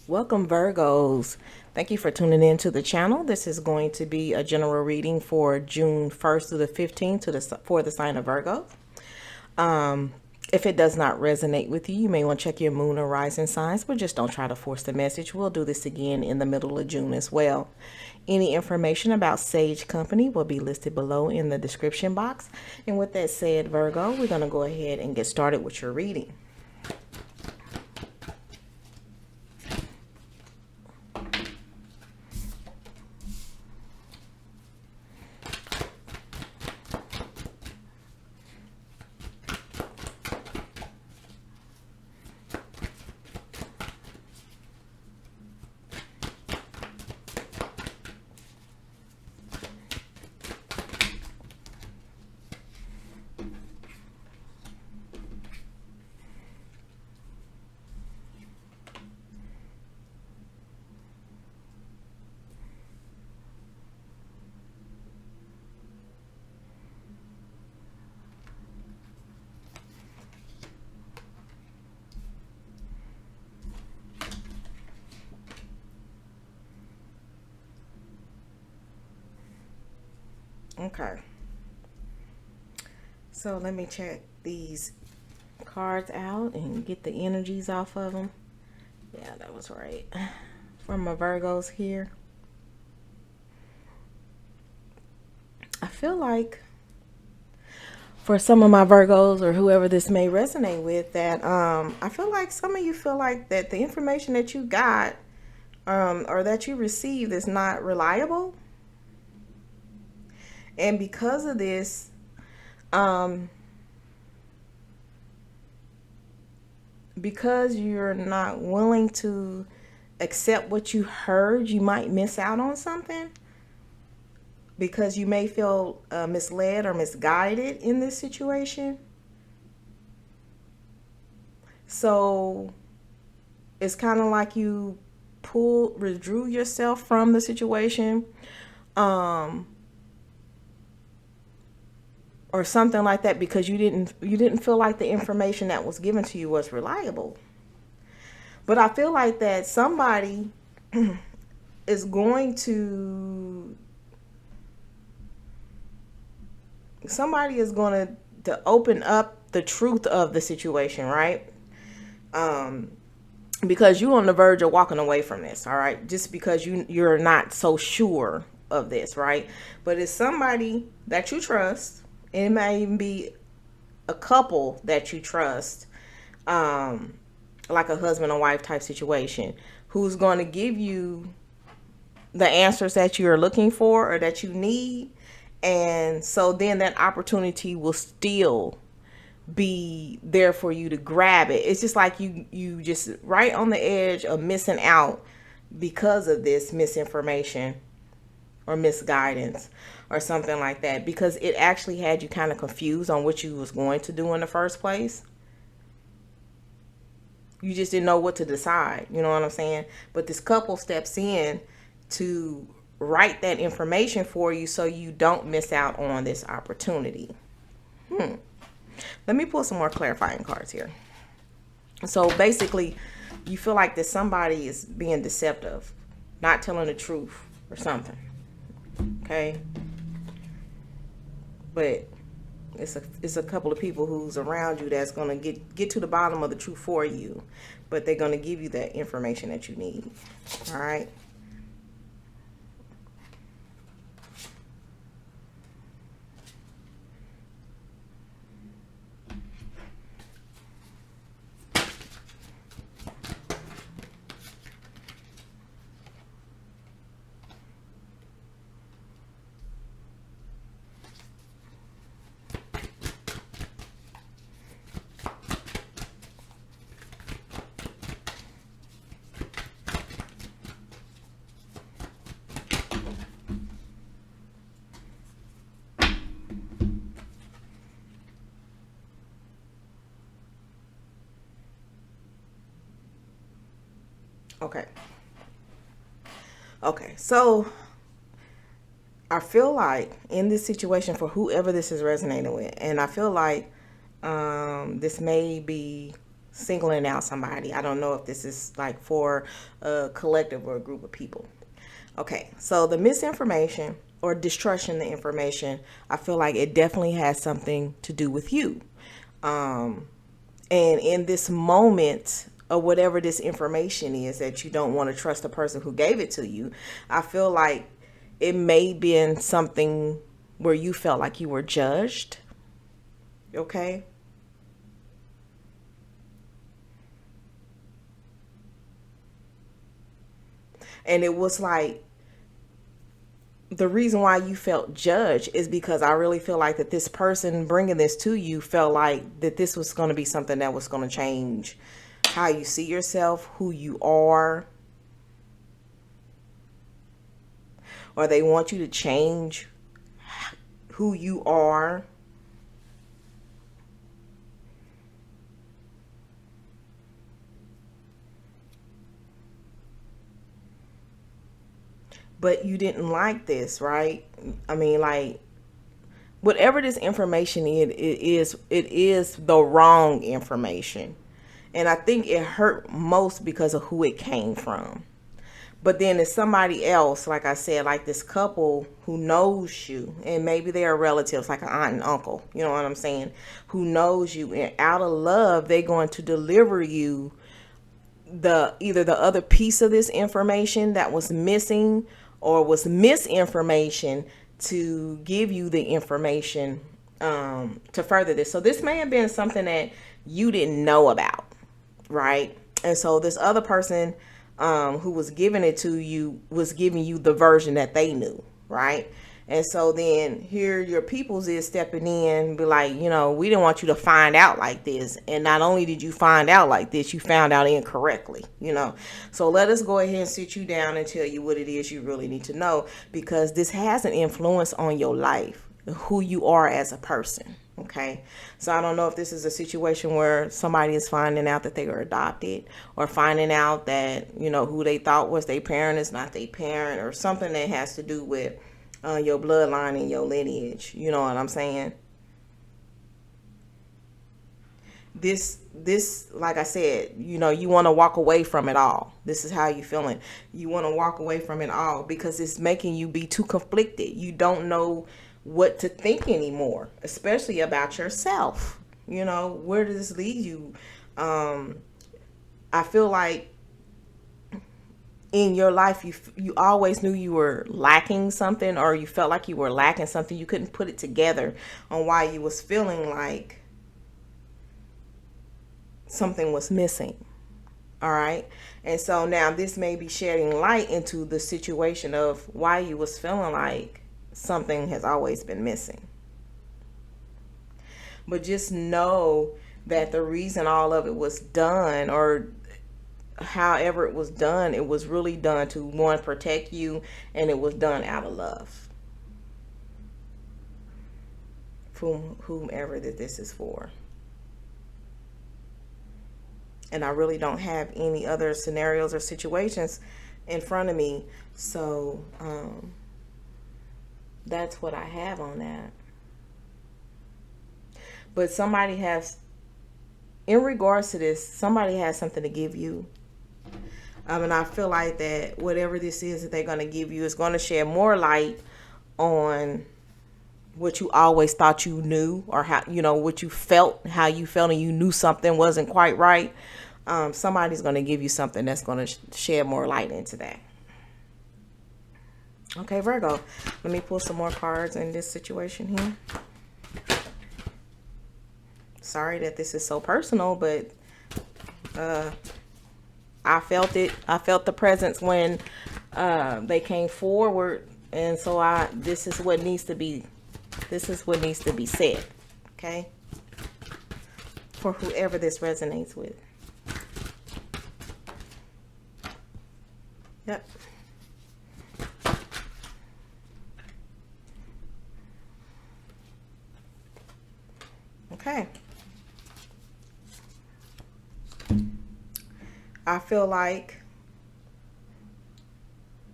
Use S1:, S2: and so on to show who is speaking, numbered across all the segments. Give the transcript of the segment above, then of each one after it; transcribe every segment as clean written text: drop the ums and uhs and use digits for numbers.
S1: Welcome, Virgos. Thank you for tuning in to the channel. This is going to be a general reading for June 1st through the 15th for the sign of Virgo. If it does not resonate with you, you may want to check your moon or rising signs, but just don't try to force the message. We'll do this again in the middle of June as well. Any information about Sage Company will be listed below in the description box. And with that said, Virgo, we're going to go ahead and get started with your reading. Okay. So let me check these cards out and get the energies off of them. Yeah, that was right. For my Virgos here, I feel like for some of my Virgos or whoever this may resonate with, that I feel like some of you feel like that the information that you got or that you received is not reliable. And because of this, because you're not willing to accept what you heard, you might miss out on something because you may feel misled or misguided in this situation. So it's kind of like you withdrew yourself from the situation, or something like that, because you didn't feel like the information that was given to you was reliable. But I feel like that somebody is going to open up the truth of the situation, right? Because you're on the verge of walking away from this, all right? Just because you're not so sure of this, right? But it's somebody that you trust. It may even be a couple that you trust, like a husband and wife type situation, who's going to give you the answers that you're looking for or that you need. And so then that opportunity will still be there for you to grab it. It's just like you just right on the edge of missing out because of this misinformation or misguidance or something like that, because it actually had you kind of confused on what you was going to do in the first place. You just didn't know what to decide, you know what I'm saying? But this couple steps in to write that information for you so you don't miss out on this opportunity. Let me pull some more clarifying cards here. So basically, you feel like that somebody is being deceptive, not telling the truth or something. Okay? But it's a couple of people who's around you that's going to get to the bottom of the truth for you, but they're going to give you that information that you need. All right? Okay. Okay. So I feel like in this situation, for whoever this is resonating with, and I feel like this may be singling out somebody. I don't know if this is like for a collective or a group of people. Okay, so the misinformation or distrusting the information, I feel like it definitely has something to do with you. And in this moment of whatever this information is that you don't want to trust the person who gave it to you, I feel like it may have been something where you felt like you were judged. Okay. And it was like, the reason why you felt judged is because I really feel like that this person bringing this to you felt like that this was going to be something that was going to change how you see yourself, who you are, or they want you to change who you are. But you didn't like this, right? I mean, like, whatever this information it is the wrong information. And I think it hurt most because of who it came from. But then it's somebody else, like I said, like this couple who knows you, and maybe they are relatives, like an aunt and uncle, you know what I'm saying, who knows you, and out of love, they're going to deliver you either the other piece of this information that was missing or was misinformation to give you the information to further this. So this may have been something that you didn't know about, right? And so this other person who was giving it to you was giving you the version that they knew, right? And so then here your peoples is stepping in and be like, you know, we didn't want you to find out like this. And not only did you find out like this, you found out incorrectly, you know. So let us go ahead and sit you down and tell you what it is you really need to know, because this has an influence on your life, who you are as a person. Okay, so I don't know if this is a situation where somebody is finding out that they were adopted, or finding out that, you know, who they thought was their parent is not their parent, or something that has to do with your bloodline and your lineage. You know what I'm saying? This, like I said, you know, you want to walk away from it all. This is how you feeling. You want to walk away from it all because it's making you be too conflicted. You don't know what to think anymore, especially about yourself. You know, where does this lead you? I feel like in your life you always knew you were lacking something, or you felt like you were lacking something. You couldn't put it together on why you was feeling like something was missing. All right. And so now this may be shedding light into the situation of why you was feeling like something has always been missing. But just know that the reason all of it was done, or however it was done, it was really done to, one, protect you, and it was done out of love. Whomever that this is for. And I really don't have any other scenarios or situations in front of me. So that's what I have on that. But somebody has, in regards to this, somebody has something to give you. And I feel like that whatever this is that they're going to give you is going to shed more light on what you always thought you knew, or how, you know, what you felt, how you felt, and you knew something wasn't quite right. Somebody's going to give you something that's going to shed more light into that. Okay, Virgo, let me pull some more cards in this situation here. Sorry that this is so personal, but I felt it. I felt the presence when they came forward, and so this is what needs to be said. Okay, for whoever this resonates with. Yep. Okay. I feel like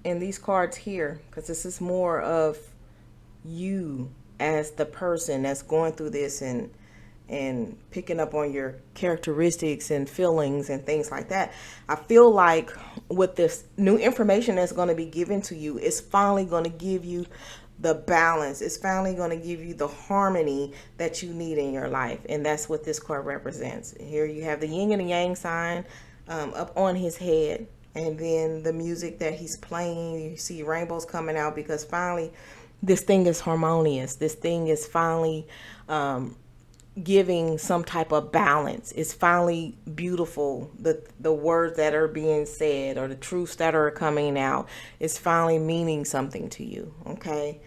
S1: in these cards here, because this is more of you as the person that's going through this and and picking up on your characteristics and feelings and things like that. I feel like with this new information that's going to be given to you, it's finally going to give you the balance. It's finally going to give you the harmony that you need in your life. And that's what this card represents. Here you have the yin and the yang sign up on his head. And then the music that he's playing, you see rainbows coming out, because finally this thing is harmonious. This thing is finally giving some type of balance. It's finally beautiful. The words that are being said or the truths that are coming out is finally meaning something to you. Okay.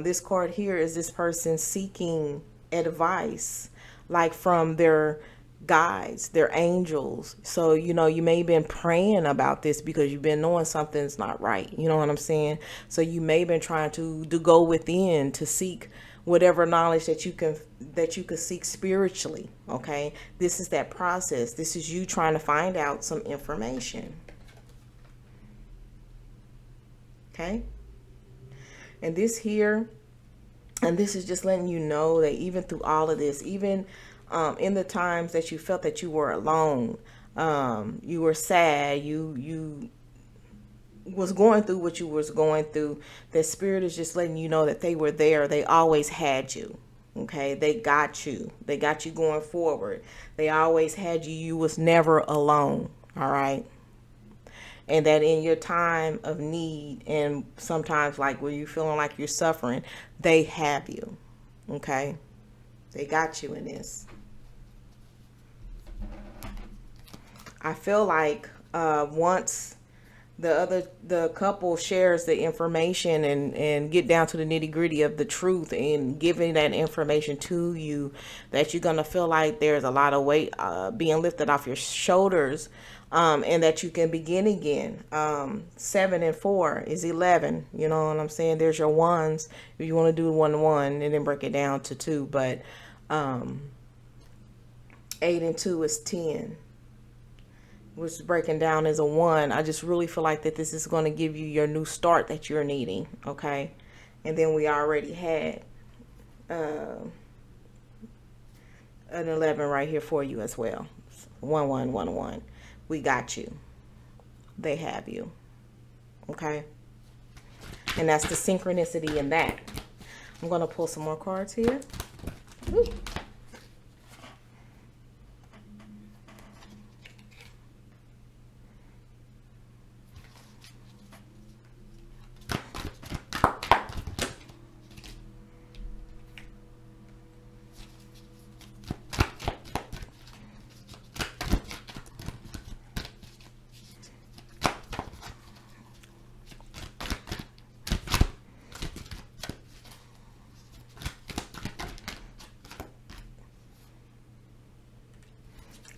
S1: This card here is this person seeking advice, like from their guides, their angels. So, you know, you may have been praying about this because you've been knowing something's not right. You know what I'm saying? So you may have been trying to go within to seek whatever knowledge that you could seek spiritually. Okay. This is that process. This is you trying to find out some information. Okay. And this here, and this is just letting you know that even through all of this, even in the times that you felt that you were alone, you were sad, you was going through what you was going through, the spirit is just letting you know that they were there. They always had you. Okay. They got you. They got you going forward. They always had you. You was never alone. All right. And that in your time of need, and sometimes like where you're feeling like you're suffering, they have you. Okay. They got you in this. I feel like once the couple shares the information and get down to the nitty gritty of the truth and giving that information to you, that you're going to feel like there's a lot of weight being lifted off your shoulders, and that you can begin again. 7 and 4 is 11. You know what I'm saying? There's your ones. If you want to do 1 1 and then break it down to 2, but 8 and 2 is 10. Which is breaking down as a 1. I just really feel like that this is going to give you your new start that you're needing. Okay. And then we already had an 11 right here for you as well. 1 1 1 1. We got you. They have you. Okay. And that's the synchronicity in that. I'm going to pull some more cards here. Woo.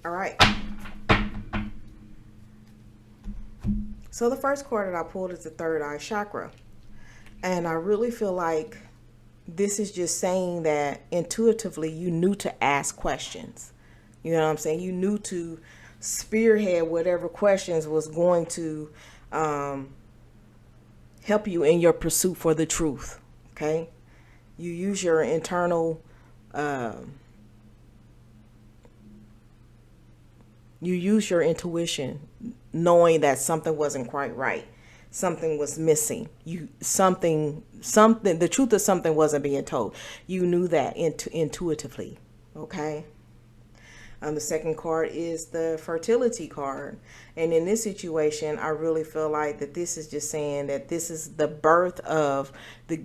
S1: All right. So the first card that I pulled is the third eye chakra. And I really feel like this is just saying that intuitively you knew to ask questions. You know what I'm saying? You knew to spearhead whatever questions was going to help you in your pursuit for the truth. Okay? You use your internal you use your intuition, knowing that something wasn't quite right. Something was missing. Something, the truth of something wasn't being told. You knew that intuitively. Okay. The second card is the Fertility Card. And in this situation, I really feel like that this is just saying that this is the birth of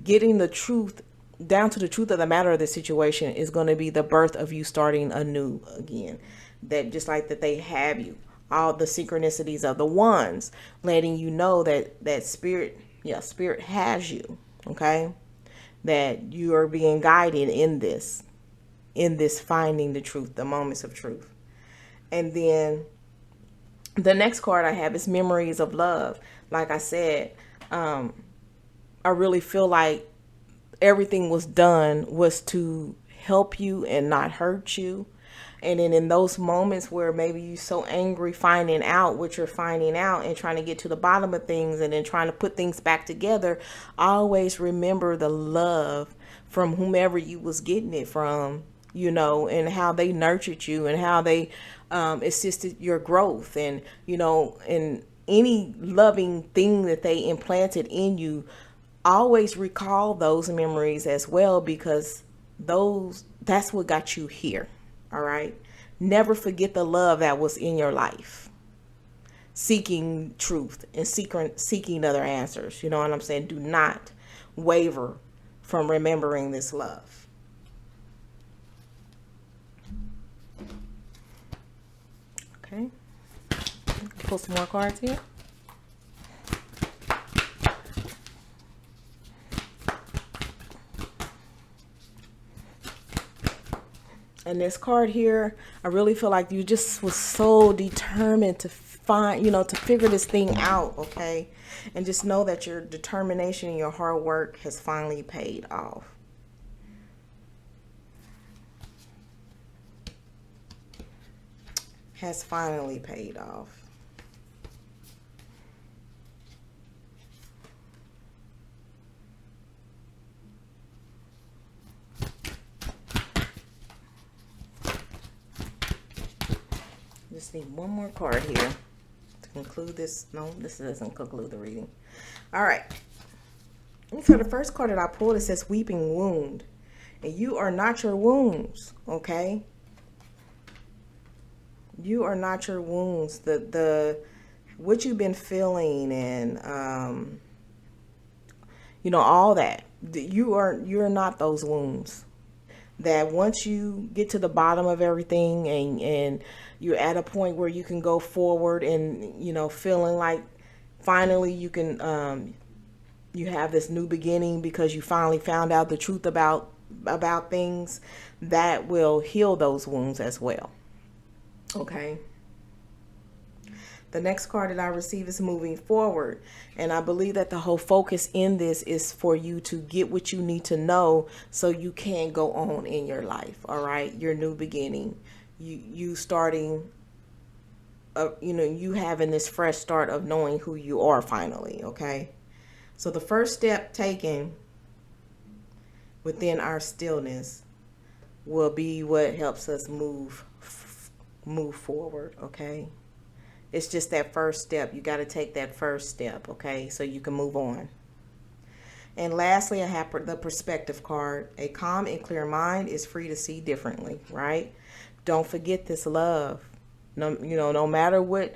S1: getting the truth down to the truth of the matter of the situation is going to be the birth of you starting anew again. That just like that they have you, all the synchronicities of the ones letting you know that spirit has you. Okay. That you are being guided in this finding the truth, the moments of truth. And then the next card I have is Memories of Love. Like I said, I really feel like everything was done was to help you and not hurt you. And then in those moments where maybe you're so angry finding out what you're finding out and trying to get to the bottom of things and then trying to put things back together, always remember the love from whomever you was getting it from you know, and how they nurtured you and how they assisted your growth, and, you know, and any loving thing that they implanted in you. Always recall those memories as well, because that's what got you here. All right. Never forget the love that was in your life, seeking truth and seeking other answers. You know what I'm saying? Do not waver from remembering this love. Okay. Pull some more cards here. And this card here, I really feel like you just was so determined to find, you know, to figure this thing out, okay? And just know that your determination and your hard work has finally paid off. Has finally paid off. Just need one more card here to conclude this. No, this doesn't conclude the reading. All right. So the first card that I pulled, it says weeping wound. And you are not your wounds, okay? You are not your wounds. The what you've been feeling and you know, all that. You're not those wounds. That once you get to the bottom of everything and you're at a point where you can go forward and, you know, feeling like finally you can you have this new beginning because you finally found out the truth about things, that will heal those wounds as well. Okay. The next card that I receive is moving forward. And I believe that the whole focus in this is for you to get what you need to know so you can go on in your life. All right. Your new beginning. You starting, you know, you having this fresh start of knowing who you are finally. Okay. So the first step taken within our stillness will be what helps us move forward. Okay. It's just that first step. You got to take that first step, okay, so you can move on. And lastly, I have the perspective card. A calm and clear mind is free to see differently, right? Don't forget this love. No, you know, no matter what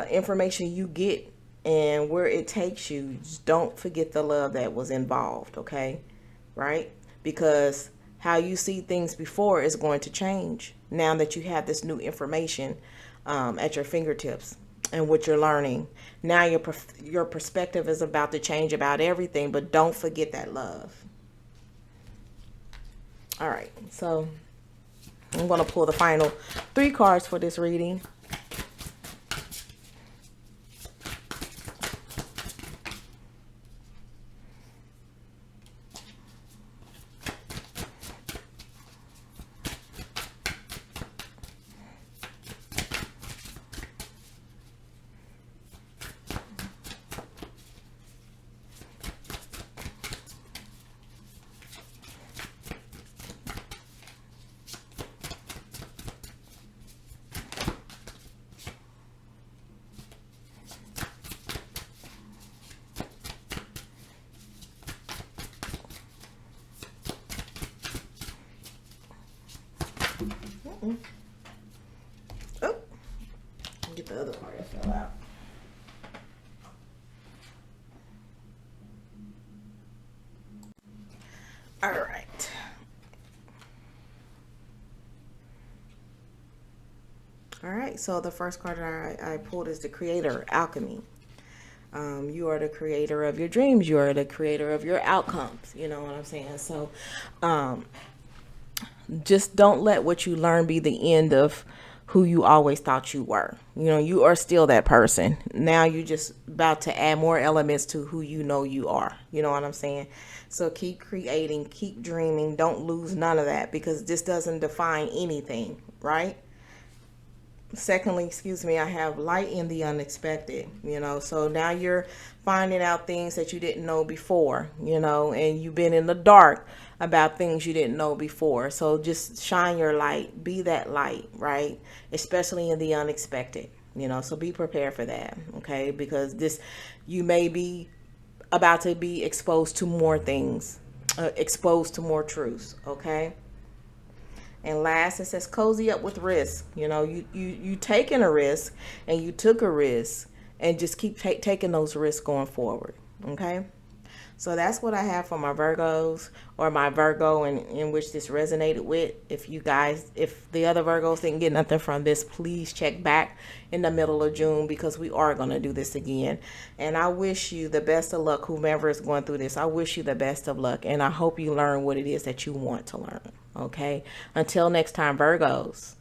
S1: information you get and where it takes you, just don't forget the love that was involved, okay, right? Because how you see things before is going to change now that you have this new information at your fingertips and what you're learning. Now your perspective is about to change about everything, but don't forget that love. All right, so I'm going to pull the final 3 cards for this reading. Oh, get the other part that fell out. All right. All right, so the first card I pulled is the Creator, Alchemy. You are the creator of your dreams. You are the creator of your outcomes. You know what I'm saying? So just don't let what you learn be the end of who you always thought you were. You know, you are still that person. Now you're just about to add more elements to who you know you are. You know what I'm saying? So keep creating, keep dreaming. Don't lose none of that, because this doesn't define anything, right? Secondly, excuse me, I have light in the unexpected, so now you're finding out things that you didn't know before, and you've been in the dark about things you didn't know before. So just shine your light, be that light, right? Especially in the unexpected, so be prepared for that, okay? Because you may be about to be exposed to more things, exposed to more truths, okay? And last, it says cozy up with risk. You taking a risk, and you took a risk, and just keep taking those risks going forward. Okay. So that's what I have for my Virgos, or my Virgo in which this resonated with. If the other Virgos didn't get nothing from this, please check back in the middle of June, because we are going to do this again. And I wish you the best of luck, whomever is going through this. I wish you the best of luck, and I hope you learn what it is that you want to learn. Okay. Until next time, Virgos.